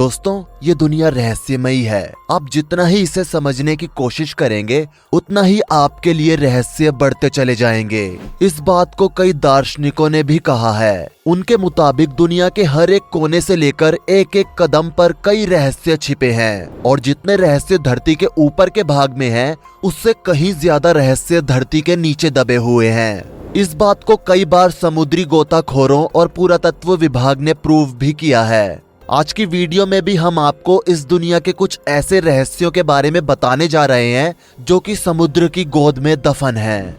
दोस्तों, ये दुनिया रहस्यमयी है। आप जितना ही इसे समझने की कोशिश करेंगे उतना ही आपके लिए रहस्य बढ़ते चले जाएंगे। इस बात को कई दार्शनिकों ने भी कहा है। उनके मुताबिक दुनिया के हर एक कोने से लेकर एक एक कदम पर कई रहस्य छिपे हैं और जितने रहस्य धरती के ऊपर के भाग में हैं, उससे कहीं ज्यादा रहस्य धरती के नीचे दबे हुए हैं। इस बात को कई बार समुद्री गोताखोरों और पुरातत्व विभाग ने प्रूव भी किया है। आज की वीडियो में भी हम आपको इस दुनिया के कुछ ऐसे रहस्यों के बारे में बताने जा रहे हैं जो कि समुद्र की गोद में दफन हैं।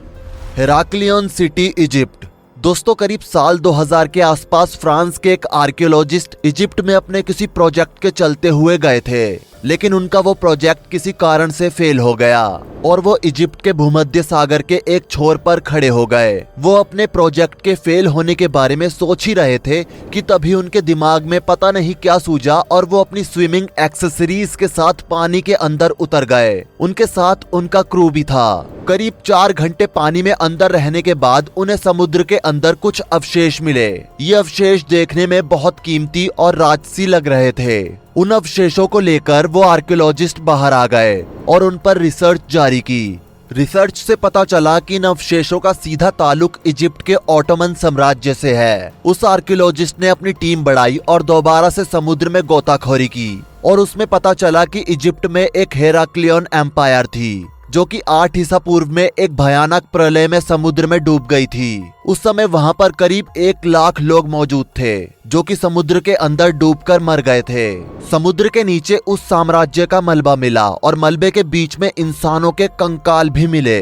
हेराक्लियन सिटी, इजिप्ट। दोस्तों, करीब साल 2000 के आसपास फ्रांस के एक आर्कियोलॉजिस्ट इजिप्ट में अपने किसी प्रोजेक्ट के चलते हुए गए थे, लेकिन उनका वो प्रोजेक्ट किसी कारण से फेल हो गया और वो इजिप्ट के भूमध्य सागर के एक छोर पर खड़े हो गए। वो अपने प्रोजेक्ट के फेल होने के बारे में सोच ही रहे थे कि तभी उनके दिमाग में पता नहीं क्या सूझा और वो अपनी स्विमिंग एक्सेसरीज के साथ पानी के अंदर उतर गए। उनके साथ उनका क्रू भी था। करीब 4 घंटे पानी में अंदर रहने के बाद उन्हें समुद्र के अंदर कुछ अवशेष मिले। ये अवशेष देखने में बहुत कीमती और राजसी लग रहे थे। उन अवशेषों को लेकर वो आर्कियोलॉजिस्ट बाहर आ गए और उन पर रिसर्च जारी की। रिसर्च से पता चला कि इन अवशेषों का सीधा ताल्लुक इजिप्ट के ऑटोमन साम्राज्य से है। उस आर्कियोलॉजिस्ट ने अपनी टीम बढ़ाई और दोबारा से समुद्र में गोताखोरी की और उसमें पता चला कि इजिप्ट में एक हेराक्लियन एम्पायर थी जो कि 8 ईसा पूर्व में एक भयानक प्रलय में समुद्र में डूब गई थी। उस समय वहां पर करीब 1 लाख लोग मौजूद थे जो कि समुद्र के अंदर डूबकर मर गए थे। समुद्र के नीचे उस साम्राज्य का मलबा मिला और मलबे के बीच में इंसानों के कंकाल भी मिले।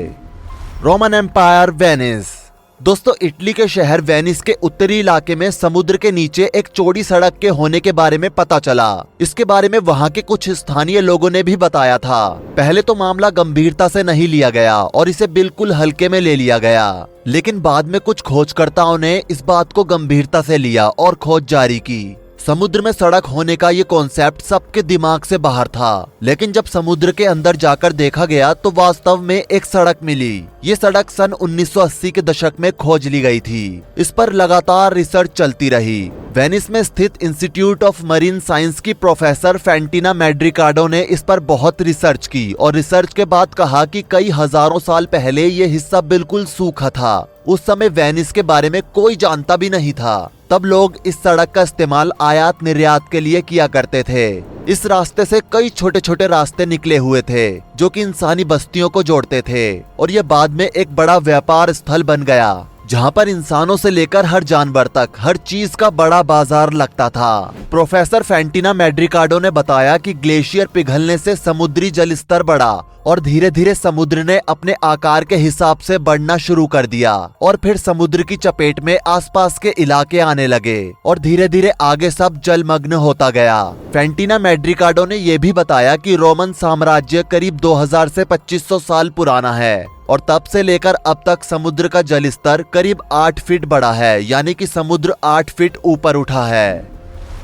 Roman Empire, Venice. दोस्तों, इटली के शहर वेनिस के उत्तरी इलाके में समुद्र के नीचे एक चौड़ी सड़क के होने के बारे में पता चला। इसके बारे में वहां के कुछ स्थानीय लोगों ने भी बताया था। पहले तो मामला गंभीरता से नहीं लिया गया और इसे बिल्कुल हल्के में ले लिया गया, लेकिन बाद में कुछ खोजकर्ताओं ने इस बात को गंभीरता से लिया और खोज जारी की। समुद्र में सड़क होने का ये कॉन्सेप्ट सबके दिमाग से बाहर था, लेकिन जब समुद्र के अंदर जाकर देखा गया तो वास्तव में एक सड़क मिली। ये सड़क सन 1980 के दशक में खोज ली गई थी। इस पर लगातार रिसर्च चलती रही। वेनिस में स्थित इंस्टीट्यूट ऑफ मरीन साइंस की प्रोफेसर फैंटिना मैड्रिकाडो ने इस पर बहुत रिसर्च की और रिसर्च के बाद कहा कि कई हजारों साल पहले ये हिस्सा बिल्कुल सूखा था। उस समय वेनिस के बारे में कोई जानता भी नहीं था। तब लोग इस सड़क का इस्तेमाल आयात निर्यात के लिए किया करते थे। इस रास्ते से कई छोटे छोटे रास्ते निकले हुए थे जो कि इंसानी बस्तियों को जोड़ते थे और यह बाद में एक बड़ा व्यापार स्थल बन गया जहां पर इंसानों से लेकर हर जानवर तक हर चीज का बड़ा बाजार लगता था। प्रोफेसर फैंटिना मैड्रिकाडो ने बताया कि ग्लेशियर पिघलने से समुद्री जल स्तर बढ़ा और धीरे धीरे समुद्र ने अपने आकार के हिसाब से बढ़ना शुरू कर दिया और फिर समुद्र की चपेट में आसपास के इलाके आने लगे और धीरे धीरे आगे सब जलमग्न होता गया। फैंटिना मैड्रिकाडो ने यह भी बताया कि रोमन साम्राज्य करीब 2000 से 2500 साल पुराना है और तब से लेकर अब तक समुद्र का जल स्तर करीब 8 फीट बढ़ा है, यानी कि समुद्र 8 फीट ऊपर उठा है।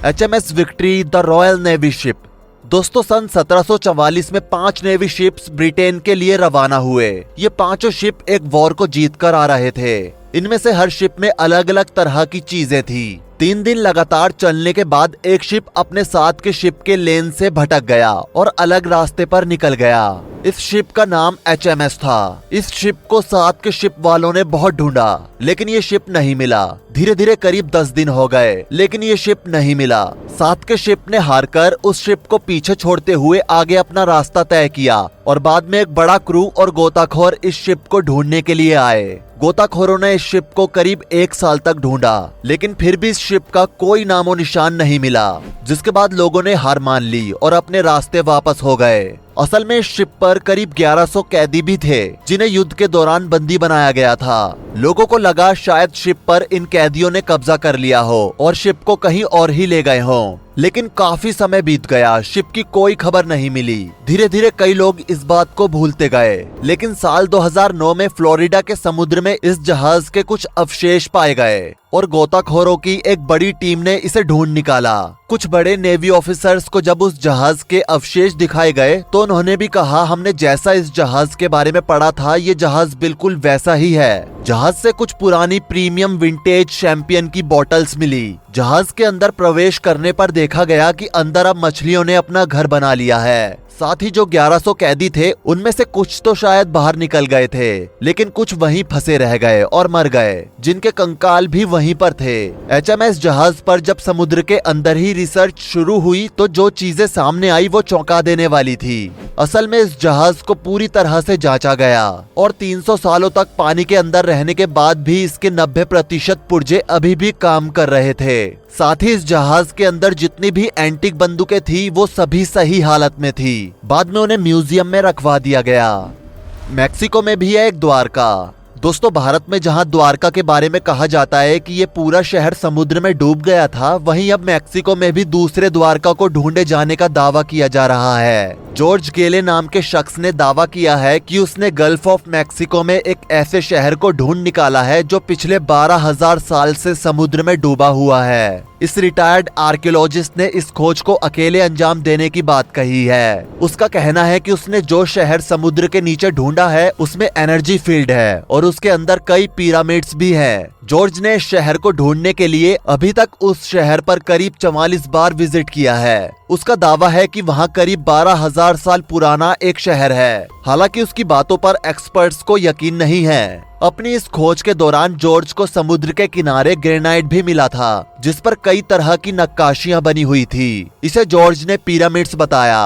HMS victory, the royal navy ship. दोस्तों, सन 1744 में 5 नेवी शिप्स ब्रिटेन के लिए रवाना हुए। ये पांचों शिप एक वॉर को जीतकर आ रहे थे। इनमें से हर शिप में अलग अलग तरह की चीजें थी। 3 दिन लगातार चलने के बाद एक शिप अपने साथ के शिप के लेन से भटक गया और अलग रास्ते पर निकल गया। इस शिप का नाम HMS था। इस शिप को साथ के शिप वालों ने बहुत ढूंढा, लेकिन ये शिप नहीं मिला। धीरे धीरे करीब 10 दिन हो गए, लेकिन ये शिप नहीं मिला। साथ के शिप ने हारकर उस शिप को पीछे छोड़ते हुए आगे अपना रास्ता तय किया और बाद में एक बड़ा क्रू और गोताखोर इस शिप को ढूंढने के लिए आए। गोताखोरों ने इस शिप को करीब 1 साल तक ढूंढा, लेकिन फिर भी इस शिप का कोई नामो निशान नहीं मिला, जिसके बाद लोगों ने हार मान ली और अपने रास्ते वापस हो गए। असल में इस शिप पर करीब 1100 कैदी भी थे जिन्हें युद्ध के दौरान बंदी बनाया गया था। लोगों को लगा शायद शिप पर इन कैदियों ने कब्जा कर लिया हो और शिप को कहीं और ही ले गए हों, लेकिन काफी समय बीत गया, शिप की कोई खबर नहीं मिली। धीरे धीरे कई लोग इस बात को भूलते गए, लेकिन साल 2009 में फ्लोरिडा के समुद्र में इस जहाज के कुछ अवशेष पाए गए और गोताखोरों की एक बड़ी टीम ने इसे ढूंढ निकाला। कुछ बड़े नेवी ऑफिसर्स को जब उस जहाज के अवशेष दिखाए गए तो उन्होंने भी कहा, हमने जैसा इस जहाज के बारे में पढ़ा था ये जहाज बिल्कुल वैसा ही है जहाज से कुछ पुरानी प्रीमियम विंटेज शैंपियन की बॉटल्स मिली। जहाज के अंदर प्रवेश करने पर देखा गया कि अंदर अब मछलियों ने अपना घर बना लिया है। साथ ही जो 1100 कैदी थे उनमें से कुछ तो शायद बाहर निकल गए थे, लेकिन कुछ वहीं फंसे रह गए और मर गए, जिनके कंकाल भी वहीं पर थे। HMS जहाज पर जब समुद्र के अंदर ही रिसर्च शुरू हुई तो जो चीजें सामने आई वो चौंका देने वाली थी। असल में इस जहाज को पूरी तरह से जांचा गया और 300 सालों तक पानी के अंदर रहने के बाद भी इसके 90% पुर्जे अभी भी काम कर रहे थे। साथ ही इस जहाज के अंदर जितनी भी एंटीक बंदूकें थी वो सभी सही हालत में थी। बाद में उन्हें म्यूजियम में रखवा दिया गया। मैक्सिको में भी है एक द्वारका। दोस्तों, भारत में जहां द्वारका के बारे में कहा जाता है कि ये पूरा शहर समुद्र में डूब गया था, वहीं अब मैक्सिको में भी दूसरे द्वारका को ढूंढे जाने का दावा किया जा रहा है। जॉर्ज गेले नाम के शख्स ने दावा किया है कि उसने गल्फ ऑफ मैक्सिको में एक ऐसे शहर को ढूंढ निकाला है जो पिछले 12,000 साल से समुद्र में डूबा हुआ है। इस रिटायर्ड आर्कियोलॉजिस्ट ने इस खोज को अकेले अंजाम देने की बात कही है। उसका कहना है कि उसने जो शहर समुद्र के नीचे ढूंढा है उसमें एनर्जी फील्ड है और उसके अंदर कई पिरामिड्स भी हैं। जॉर्ज ने इस शहर को ढूंढने के लिए अभी तक उस शहर पर करीब 44 बार विजिट किया है। उसका दावा है कि वहाँ करीब 12,000 साल पुराना एक शहर है। हालांकि उसकी बातों पर एक्सपर्ट्स को यकीन नहीं है। अपनी इस खोज के दौरान जॉर्ज को समुद्र के किनारे ग्रेनाइट भी मिला था, जिस पर कई तरह की नक्काशियां बनी हुई थी। इसे जॉर्ज ने पिरामिड्स बताया।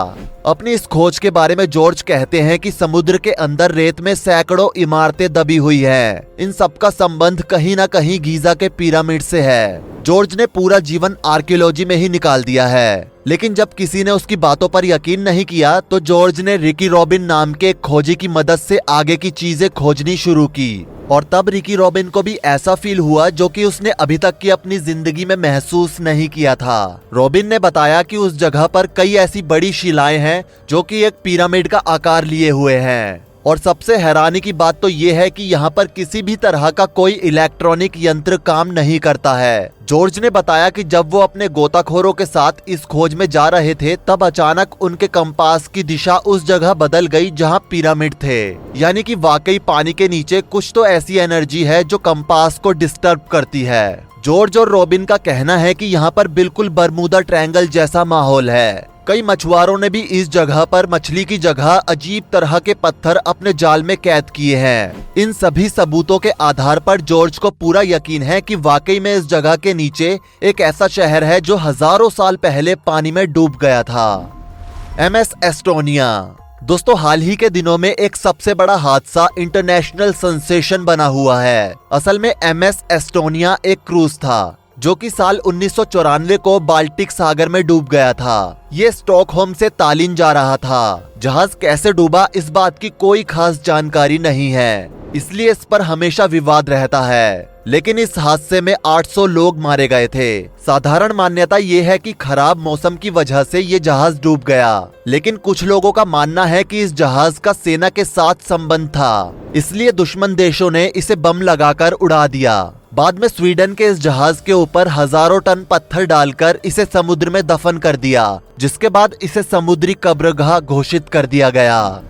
अपनी इस खोज के बारे में जॉर्ज कहते हैं कि समुद्र के अंदर रेत में सैकड़ों इमारतें दबी हुई हैं। इन सब का संबंध कहीं न कहीं गीजा के पिरामिड से है। जॉर्ज ने पूरा जीवन आर्कियोलॉजी में ही निकाल दिया है, लेकिन जब किसी ने उसकी बातों पर यकीन नहीं किया तो जॉर्ज ने रिकी रॉबिन नाम के एक खोजी की मदद से आगे की चीजें खोजनी शुरू की। और तब रिकी रॉबिन को भी ऐसा फील हुआ जो कि उसने अभी तक की अपनी जिंदगी में महसूस नहीं किया था। रॉबिन ने बताया कि उस जगह पर कई ऐसी बड़ी शिलाएं हैं जो कि एक पिरामिड का आकार लिए हुए हैं। और सबसे हैरानी की बात तो ये है कि यहाँ पर किसी भी तरह का कोई इलेक्ट्रॉनिक यंत्र काम नहीं करता है। जॉर्ज ने बताया कि जब वो अपने गोताखोरों के साथ इस खोज में जा रहे थे तब अचानक उनके कंपास की दिशा उस जगह बदल गई जहाँ पिरामिड थे। यानी कि वाकई पानी के नीचे कुछ तो ऐसी एनर्जी है जो कंपास को डिस्टर्ब करती है। जॉर्ज और रॉबिन का कहना है कि यहाँ पर बिल्कुल बरमूदा ट्रायंगल जैसा माहौल है। कई मछुआरों ने भी इस जगह पर मछली की जगह अजीब तरह के पत्थर अपने जाल में कैद किए हैं। इन सभी सबूतों के आधार पर जॉर्ज को पूरा यकीन है कि वाकई में इस जगह के नीचे एक ऐसा शहर है जो हजारों साल पहले पानी में डूब गया था। MS Estonia. दोस्तों, हाल ही के दिनों में एक सबसे बड़ा हादसा इंटरनेशनल सेंसेशन बना हुआ है। असल में MS एस्टोनिया एक क्रूज था जो कि साल 1994 को बाल्टिक सागर में डूब गया था। ये स्टॉकहोम से तालिन जा रहा था। जहाज कैसे डूबा इस बात की कोई खास जानकारी नहीं है, इसलिए इस पर हमेशा विवाद रहता है। लेकिन इस हादसे में 800 लोग मारे गए थे। साधारण मान्यता ये है कि खराब मौसम की वजह से ये जहाज डूब गया, लेकिन कुछ लोगों का मानना है कि इस जहाज का सेना के साथ संबंध था, इसलिए दुश्मन देशों ने इसे बम लगाकर उड़ा दिया। बाद में स्वीडन के इस जहाज के ऊपर हजारों टन पत्थर डालकर इसे समुद्र में दफन कर दिया, जिसके बाद इसे समुद्री कब्रगाह घोषित कर दिया गया।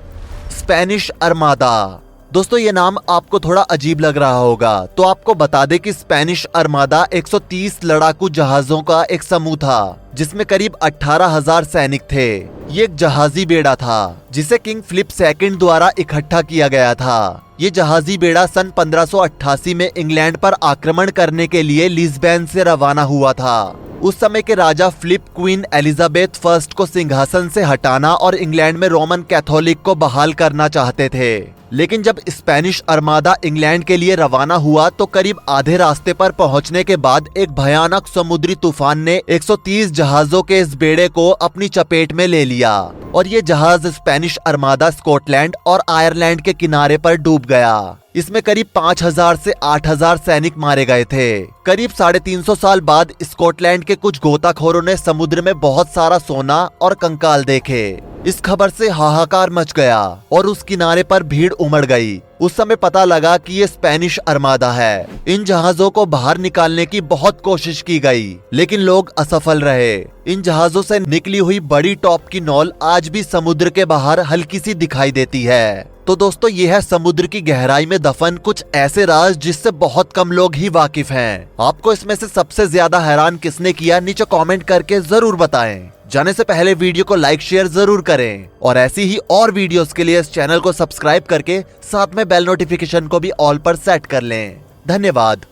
स्पेनिश अर्मादा। दोस्तों, ये नाम आपको थोड़ा अजीब लग रहा होगा, तो आपको बता दें कि स्पेनिश अर्मादा 130 लड़ाकू जहाजों का एक समूह था, जिसमें करीब 18,000 सैनिक थे। ये एक जहाजी बेड़ा था जिसे किंग फिलिप II द्वारा इकट्ठा किया गया था। ये जहाजी बेड़ा सन 1588 में इंग्लैंड पर आक्रमण करने के लिए लिस्बन से रवाना हुआ था। उस समय के राजा फिलिप क्वीन एलिजाबेथ फर्स्ट को सिंहासन से हटाना और इंग्लैंड में रोमन कैथोलिक को बहाल करना चाहते थे। लेकिन जब स्पेनिश अर्मादा इंग्लैंड के लिए रवाना हुआ तो करीब आधे रास्ते पर पहुंचने के बाद एक भयानक समुद्री तूफान ने 130 जहाजों के इस बेड़े को अपनी चपेट में ले लिया और ये जहाज स्पेनिश अर्मादा स्कॉटलैंड और आयरलैंड के किनारे पर डूब गया। इसमें करीब 5,000 से 8,000 सैनिक मारे गए थे। करीब 350 साल बाद स्कॉटलैंड के कुछ गोताखोरों ने समुद्र में बहुत सारा सोना और कंकाल देखे। इस खबर से हाहाकार मच गया और उस किनारे पर भीड़ उमड़ गई। उस समय पता लगा कि ये स्पेनिश अर्मादा है। इन जहाजों को बाहर निकालने की बहुत कोशिश की गई, लेकिन लोग असफल रहे। इन जहाजों से निकली हुई बड़ी टॉप की नॉल आज भी समुद्र के बाहर हल्की सी दिखाई देती है। तो दोस्तों ये है समुद्र की गहराई में दफन कुछ ऐसे राज जिससे बहुत कम लोग ही वाकिफ हैं। आपको इसमें से सबसे ज्यादा हैरान किसने किया, नीचे कमेंट करके जरूर बताएं। जाने से पहले वीडियो को लाइक शेयर जरूर करें और ऐसी ही और वीडियोस के लिए इस चैनल को सब्सक्राइब करके साथ में बेल नोटिफिकेशन को भी ऑल पर सेट कर लें। धन्यवाद।